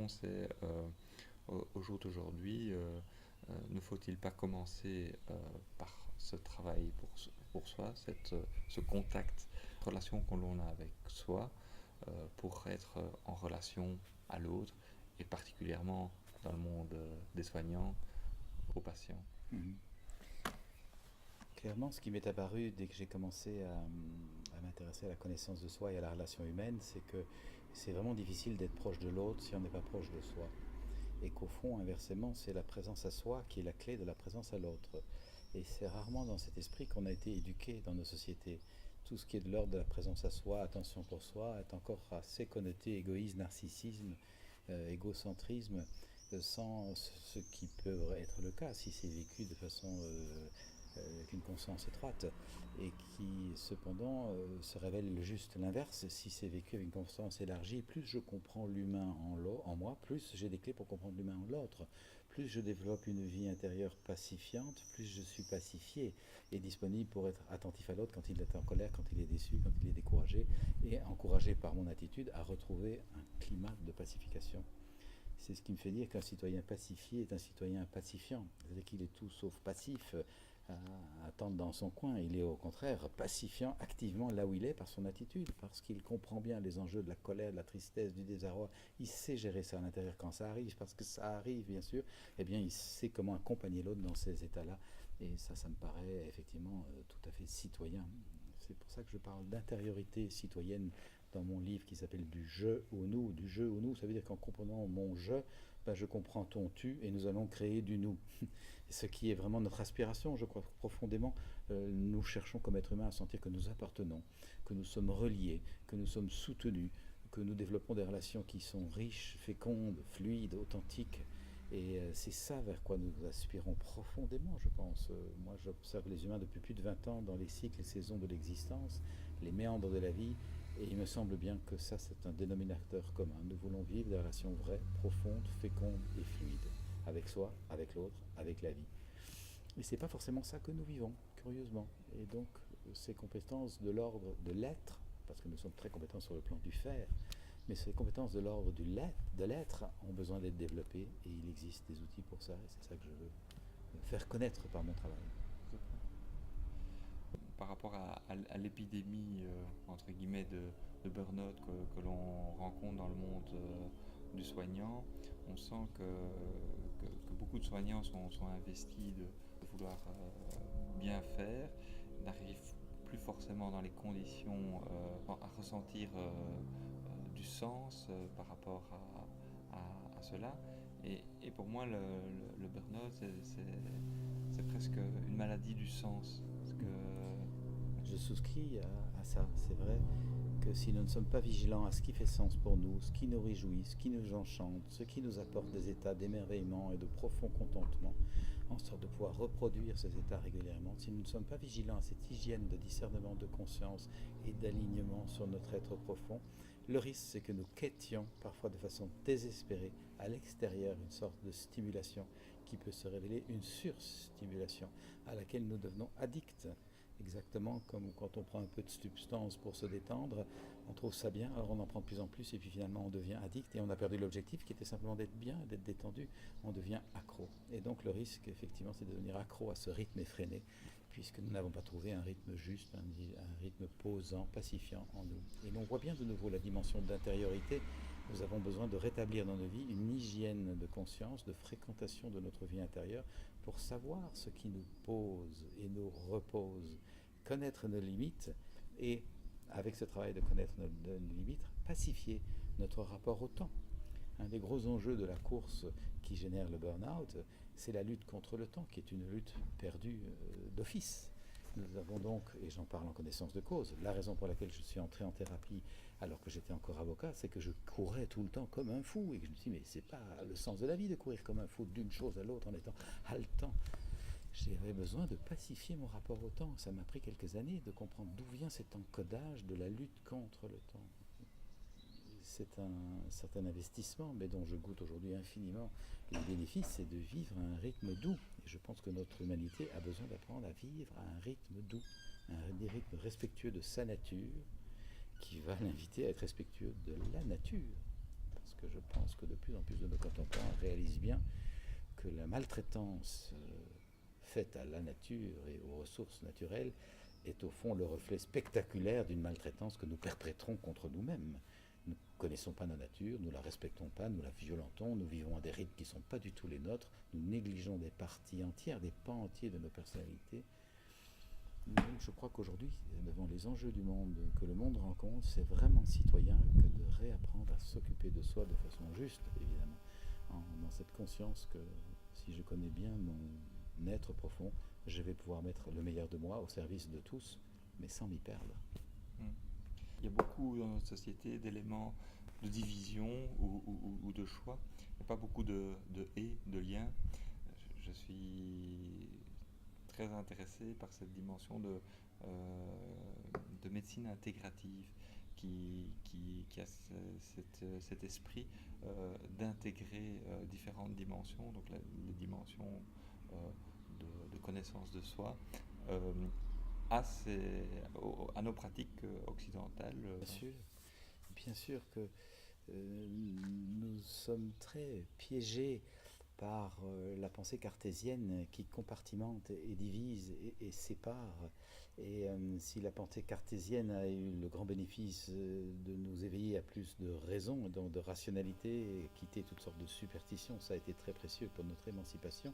question, c'est au jour d'aujourd'hui, ne faut-il pas commencer par ce travail pour soi, ce contact, relation que l'on a avec soi, pour être en relation à l'autre, et particulièrement dans le monde des soignants, aux patients. Mhm. Clairement, ce qui m'est apparu dès que j'ai commencé à m'intéresser à la connaissance de soi et à la relation humaine, c'est que c'est vraiment difficile d'être proche de l'autre si on n'est pas proche de soi. Et qu'au fond, inversement, c'est la présence à soi qui est la clé de la présence à l'autre. Et c'est rarement dans cet esprit qu'on a été éduqué dans nos sociétés. Tout ce qui est de l'ordre de la présence à soi, attention pour soi, est encore assez connoté égoïsme, narcissisme, égocentrisme, sans ce qui peut être le cas si c'est vécu de façon avec une conscience étroite et qui cependant se révèle juste l'inverse si c'est vécu avec une conscience élargie. Plus je comprends l'humain en moi, plus j'ai des clés pour comprendre l'humain en l'autre, plus je développe une vie intérieure pacifiante, plus je suis pacifié et disponible pour être attentif à l'autre quand il est en colère, quand il est déçu, quand il est découragé, et encouragé par mon attitude à retrouver un climat de pacification. C'est ce qui me fait dire qu'un citoyen pacifié est un citoyen pacifiant. C'est-à-dire qu'il est tout sauf passif à attendre dans son coin. Il est au contraire pacifiant activement là où il est par son attitude, parce qu'il comprend bien les enjeux de la colère, de la tristesse, du désarroi. Il sait gérer ça à l'intérieur quand ça arrive, parce que ça arrive bien sûr. Eh bien, il sait comment accompagner l'autre dans ces états-là. Et ça me paraît effectivement tout à fait citoyen. C'est pour ça que je parle d'intériorité citoyenne dans mon livre qui s'appelle Du je au nous. Du je au nous, ça veut dire qu'en comprenant mon je, ben je comprends ton tu et nous allons créer du nous. Ce qui est vraiment notre aspiration, je crois profondément. Nous cherchons comme êtres humains à sentir que nous appartenons, que nous sommes reliés, que nous sommes soutenus, que nous développons des relations qui sont riches, fécondes, fluides, authentiques. Et c'est ça vers quoi nous aspirons profondément, je pense. Moi, j'observe les humains depuis plus de 20 ans dans les cycles et saisons de l'existence, les méandres de la vie, et il me semble bien que ça, c'est un dénominateur commun. Nous voulons vivre des relations vraies, profondes, fécondes et fluides, avec soi, avec l'autre, avec la vie. Et c'est pas forcément ça que nous vivons, curieusement. Et donc, ces compétences de l'ordre de l'être, parce que nous sommes très compétents sur le plan du faire, mais ces compétences de l'ordre de l'être ont besoin d'être développées et il existe des outils pour ça et c'est ça que je veux faire connaître par mon travail. Par rapport à l'épidémie, entre guillemets, de burn-out que l'on rencontre dans le monde du soignant, on sent que beaucoup de soignants sont investis de vouloir bien faire, n'arrivent plus forcément dans les conditions à ressentir du sens par rapport à cela. Et pour moi, le burn-out, c'est presque une maladie du sens. Parce que Je souscris à ça, c'est vrai que si nous ne sommes pas vigilants à ce qui fait sens pour nous, ce qui nous réjouit, ce qui nous enchante, ce qui nous apporte des états d'émerveillement et de profond contentement, en sorte de pouvoir reproduire ces états régulièrement, si nous ne sommes pas vigilants à cette hygiène de discernement de conscience et d'alignement sur notre être profond, le risque c'est que nous quêtions, parfois de façon désespérée, à l'extérieur une sorte de stimulation qui peut se révéler une surstimulation à laquelle nous devenons addicts. Exactement comme quand on prend un peu de substance pour se détendre, on trouve ça bien, alors on en prend de plus en plus et puis finalement on devient addict et on a perdu l'objectif qui était simplement d'être bien, d'être détendu, on devient accro. Et donc le risque effectivement c'est de devenir accro à ce rythme effréné puisque nous n'avons pas trouvé un rythme juste, un rythme posant, pacifiant en nous. Et l'on voit bien de nouveau la dimension d'intériorité. Nous avons besoin de rétablir dans nos vies une hygiène de conscience, de fréquentation de notre vie intérieure pour savoir ce qui nous pose et nous repose, connaître nos limites et, avec ce travail de connaître nos limites, pacifier notre rapport au temps. Un des gros enjeux de la course qui génère le burn-out, c'est la lutte contre le temps, qui est une lutte perdue d'office. Nous avons donc, et j'en parle en connaissance de cause, la raison pour laquelle je suis entré en thérapie alors que j'étais encore avocat, c'est que je courais tout le temps comme un fou et que je me suis dit mais c'est pas le sens de la vie de courir comme un fou d'une chose à l'autre en étant haletant. J'avais besoin de pacifier mon rapport au temps. Ça m'a pris quelques années de comprendre d'où vient cet encodage de la lutte contre le temps. C'est un certain investissement, mais dont je goûte aujourd'hui infiniment les bénéfices, c'est de vivre à un rythme doux. Et je pense que notre humanité a besoin d'apprendre à vivre à un rythme doux, un rythme respectueux de sa nature, qui va l'inviter à être respectueux de la nature. Parce que je pense que de plus en plus de nos contemporains réalisent bien que la maltraitance faite à la nature et aux ressources naturelles est au fond le reflet spectaculaire d'une maltraitance que nous perpétrons contre nous-mêmes. Nous ne connaissons pas la nature, nous ne la respectons pas, nous la violentons, nous vivons à des rythmes qui ne sont pas du tout les nôtres, nous négligeons des parties entières, des pans entiers de nos personnalités. Donc je crois qu'aujourd'hui, devant les enjeux du monde que le monde rencontre, c'est vraiment citoyen que de réapprendre à s'occuper de soi de façon juste, évidemment, dans cette conscience que si je connais bien mon être profond, je vais pouvoir mettre le meilleur de moi au service de tous, mais sans m'y perdre. Il y a beaucoup dans notre société d'éléments de division ou de choix. Il n'y a pas beaucoup de et, de liens. Je suis très intéressé par cette dimension de médecine intégrative qui a cet esprit d'intégrer différentes dimensions, donc les dimensions de connaissance de soi, à nos pratiques occidentales. Bien sûr que nous sommes très piégés par la pensée cartésienne qui compartimente et divise et sépare. Et si la pensée cartésienne a eu le grand bénéfice de nous éveiller à plus de raison, de rationalité, et quitter toutes sortes de superstitions, ça a été très précieux pour notre émancipation.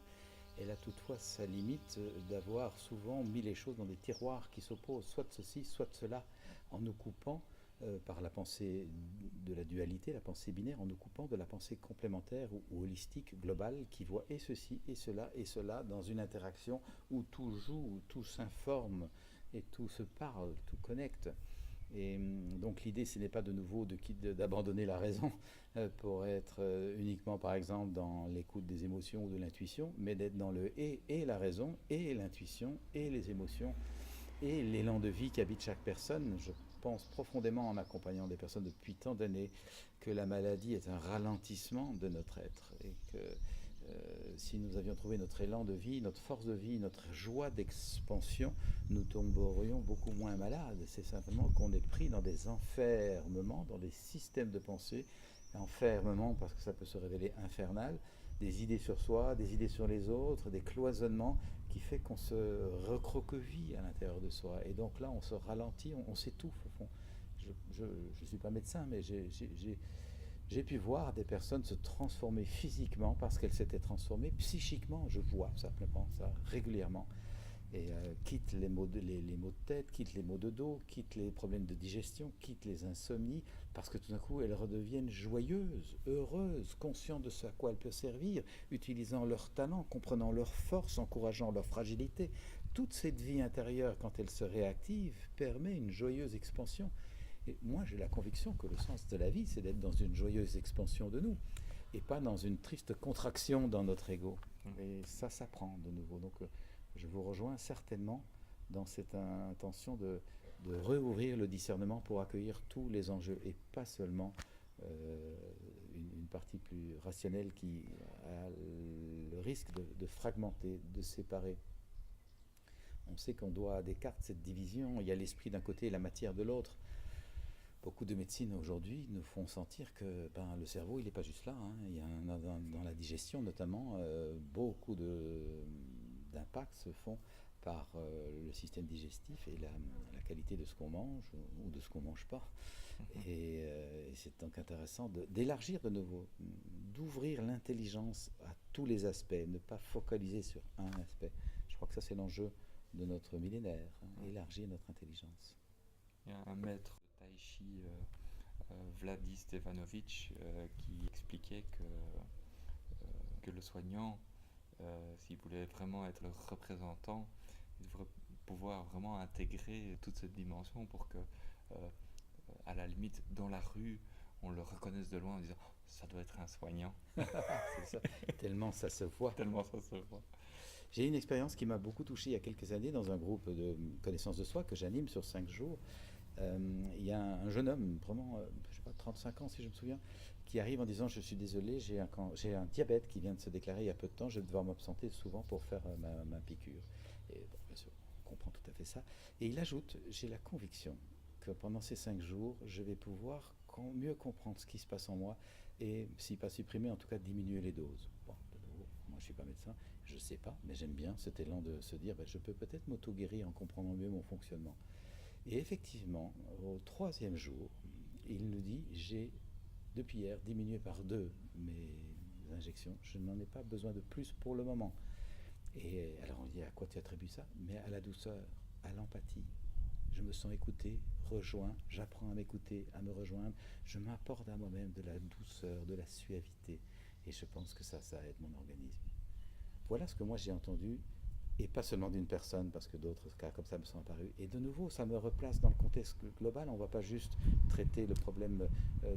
Elle a toutefois sa limite d'avoir souvent mis les choses dans des tiroirs qui s'opposent, soit de ceci, soit de cela, en nous coupant par la pensée de la dualité, la pensée binaire, en nous coupant de la pensée complémentaire ou holistique, globale, qui voit et ceci, et cela dans une interaction où tout joue, où tout s'informe, et tout se parle, tout connecte. Et donc l'idée, ce n'est pas de nouveau d'abandonner la raison pour être uniquement, par exemple, dans l'écoute des émotions ou de l'intuition, mais d'être dans le et la raison, et l'intuition, et les émotions, et l'élan de vie qui habite chaque personne. Je pense profondément, en accompagnant des personnes depuis tant d'années, que la maladie est un ralentissement de notre être, et que si nous avions trouvé notre élan de vie, notre force de vie, notre joie d'expansion, nous tomberions beaucoup moins malades. C'est simplement qu'on est pris dans des enfermements, dans des systèmes de pensée, enfermements parce que ça peut se révéler infernal, des idées sur soi, des idées sur les autres, des cloisonnements qui fait qu'on se recroqueville à l'intérieur de soi. Et donc là, on se ralentit, on s'étouffe au fond. Je ne suis pas médecin, mais j'ai pu voir des personnes se transformer physiquement parce qu'elles s'étaient transformées psychiquement. Je vois simplement ça régulièrement. Et quitte les maux de tête, quitte les maux de dos, quitte les problèmes de digestion, quitte les insomnies, parce que tout d'un coup elles redeviennent joyeuses, heureuses, conscientes de ce à quoi elles peuvent servir, utilisant leur talent, comprenant leur force, encourageant leur fragilité. Toute cette vie intérieure, quand elle se réactive, permet une joyeuse expansion. Et moi, j'ai la conviction que le sens de la vie, c'est d'être dans une joyeuse expansion de nous, et pas dans une triste contraction dans notre ego. Et ça s'apprend de nouveau. Donc, je vous rejoins certainement dans cette intention de rouvrir le discernement pour accueillir tous les enjeux, et pas seulement une partie plus rationnelle qui a le risque de fragmenter, de séparer. On sait qu'on doit à Descartes cette division. Il y a l'esprit d'un côté et la matière de l'autre. Beaucoup de médecines aujourd'hui nous font sentir que le cerveau, il n'est pas juste là. Il y a dans la digestion notamment, beaucoup d'impacts se font par le système digestif et la qualité de ce qu'on mange ou de ce qu'on ne mange pas. Et c'est donc intéressant d'élargir de nouveau, d'ouvrir l'intelligence à tous les aspects, ne pas focaliser sur un aspect. Je crois que ça, c'est l'enjeu de notre millénaire, élargir notre intelligence. Il y a un maître de tai chi, Vladi Stevanovic, qui expliquait que le soignant, s'il voulait vraiment être le représentant, il devrait pouvoir vraiment intégrer toute cette dimension pour que, à la limite, dans la rue, on le reconnaisse de loin en disant oh, ça doit être un soignant. C'est ça, tellement ça se voit. Tellement ça se voit. J'ai eu une expérience qui m'a beaucoup touché il y a quelques années dans un groupe de connaissance de soi que j'anime sur 5 jours. Il y a un jeune homme, vraiment, je sais pas, 35 ans si je me souviens, qui arrive en disant je suis désolé, j'ai un diabète qui vient de se déclarer il y a peu de temps, je vais devoir m'absenter souvent pour faire ma piqûre. Et bon, bien sûr, on comprend tout à fait ça. Et il ajoute, j'ai la conviction que pendant ces 5 jours, je vais pouvoir mieux comprendre ce qui se passe en moi, et si pas supprimer, en tout cas diminuer les doses. Bon, de nouveau, moi je ne suis pas médecin, je ne sais pas, mais j'aime bien cet élan de se dire, ben, je peux peut-être m'auto-guérir en comprenant mieux mon fonctionnement. Et effectivement, au troisième jour, il nous dit, j'ai depuis hier diminué par 2 mes injections, je n'en ai pas besoin de plus pour le moment. Et alors on dit, à quoi tu attribues ça? Mais à la douceur, à l'empathie. Je me sens écouté, rejoint, j'apprends à m'écouter, à me rejoindre, je m'apporte à moi-même de la douceur, de la suavité, et je pense que ça aide mon organisme. Voilà ce que moi j'ai entendu, et pas seulement d'une personne, parce que d'autres cas comme ça me sont apparus. Et de nouveau, ça me replace dans le contexte global. On ne va pas juste traiter le problème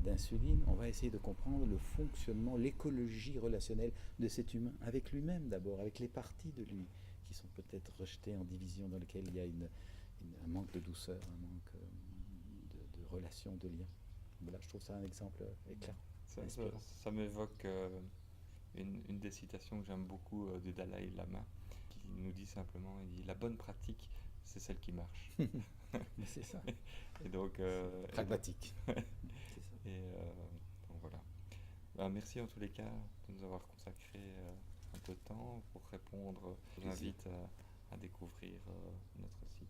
d'insuline, on va essayer de comprendre le fonctionnement, l'écologie relationnelle de cet humain, avec lui-même d'abord, avec les parties de lui qui sont peut-être rejetées en division, dans lesquelles il y a un manque de douceur, un manque de relation, de lien. Voilà, je trouve ça un exemple éclairant, Ça, ça, inspirant. ça m'évoque une des citations que j'aime beaucoup du Dalai Lama, qui nous dit simplement, il dit, la bonne pratique, c'est celle qui marche. Mais c'est ça, Et donc, c'est pragmatique. C'est ça. donc voilà. Ben, merci en tous les cas de nous avoir consacré un peu de temps pour répondre. Je vous Plaisir. invite à découvrir notre site.